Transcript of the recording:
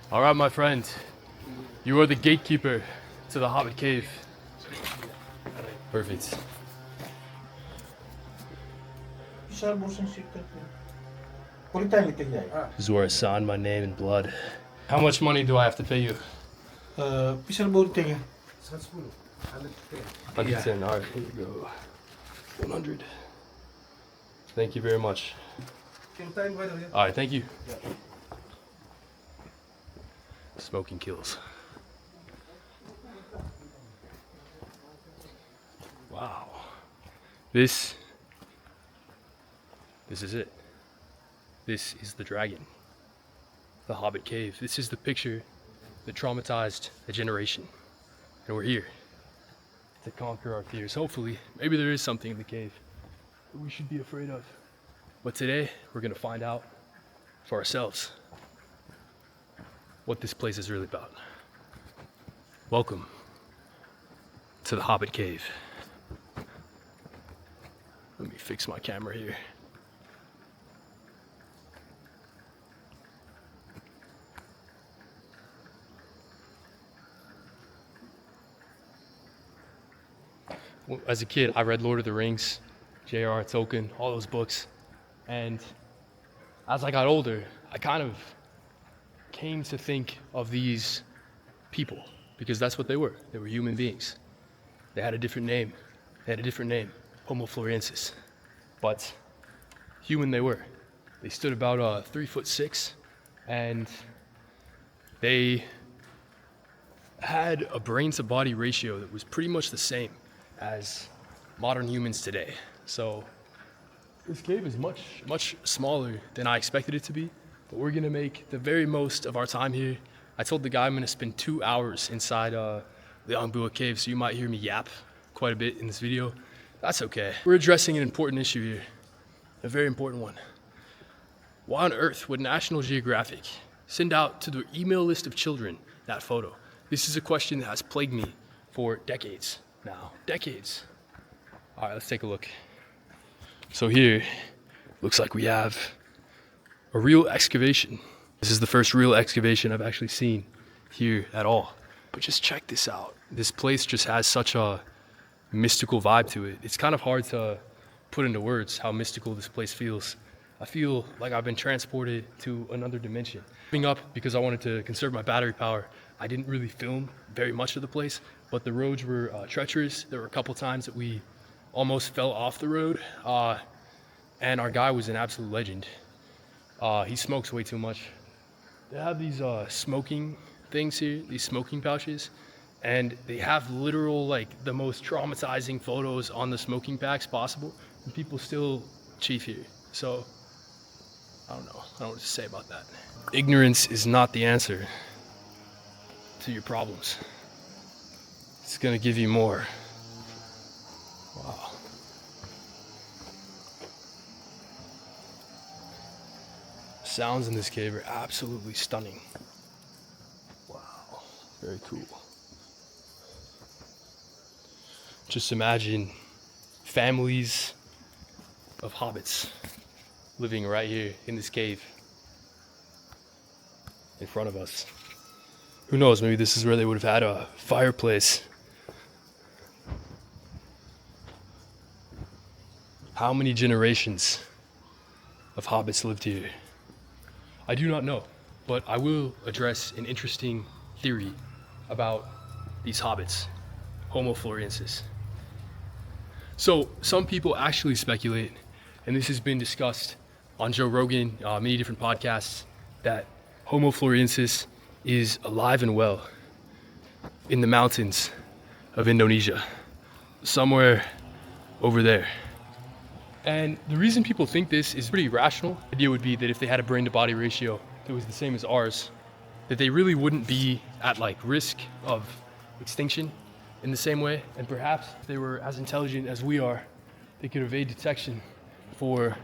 All right, my friend. You are the gatekeeper to the Hobbit Cave. Perfect. This is where I signed my name in blood. How much money do I have to pay you? 110. All right, here you go. 100. Thank you very much. All right, thank you. Smoking kills. Wow. This is it. This is the dragon. The Hobbit Cave. This is the picture that traumatized a generation. And we're here to conquer our fears. Hopefully, maybe there is something in the cave that we should be afraid of. But today, we're gonna find out for ourselves what this place is really about. Welcome to the Hobbit Cave. Let me fix my camera here. As a kid, I read Lord of the Rings, J.R.R. Tolkien, all those books. And as I got older, I kind of came to think of these people because that's what they were. They were human beings. They had a different name. Homo floresiensis. But human they were. They stood about 3'6", and they had a brain to body ratio that was pretty much the same as modern humans today. So this cave is much smaller than I expected it to be, but we're gonna make the very most of our time here. I told the guy I'm gonna spend 2 hours inside the Hobbit Cave, so you might hear me yap quite a bit in this video. That's okay. We're addressing an important issue here, a very important one. Why on earth would National Geographic send out to the email list of children that photo? This is a question that has plagued me for decades now. Decades. All right, let's take a look. So here, looks like we have a real excavation. This is the first real excavation I've actually seen here at all. But just check this out. This place just has such a mystical vibe to it. It's kind of hard to put into words how mystical this place feels. I feel like I've been transported to another dimension. Giving up because I wanted to conserve my battery power, I didn't really film very much of the place, but the roads were treacherous. There were a couple times that we almost fell off the road, and our guy was an absolute legend. He smokes way too much. They have these smoking things here, these smoking pouches, and they have literal, like, the most traumatizing photos on the smoking packs possible, and people still chief here. So, I don't know what to say about that. Ignorance is not the answer to your problems. It's gonna give you more. Wow. Sounds in this cave are absolutely stunning. Wow, very cool. Just imagine families of hobbits living right here in this cave in front of us. Who knows, maybe this is where they would have had a fireplace. How many generations of hobbits lived here? I do not know, but I will address an interesting theory about these hobbits, Homo floresiensis. So some people actually speculate, and this has been discussed on Joe Rogan, many different podcasts, that Homo floresiensis is alive and well in the mountains of Indonesia, somewhere over there. And the reason people think this is pretty rational. The idea would be that if they had a brain to body ratio that was the same as ours, that they really wouldn't be at like risk of extinction in the same way. And perhaps if they were as intelligent as we are, they could evade detection for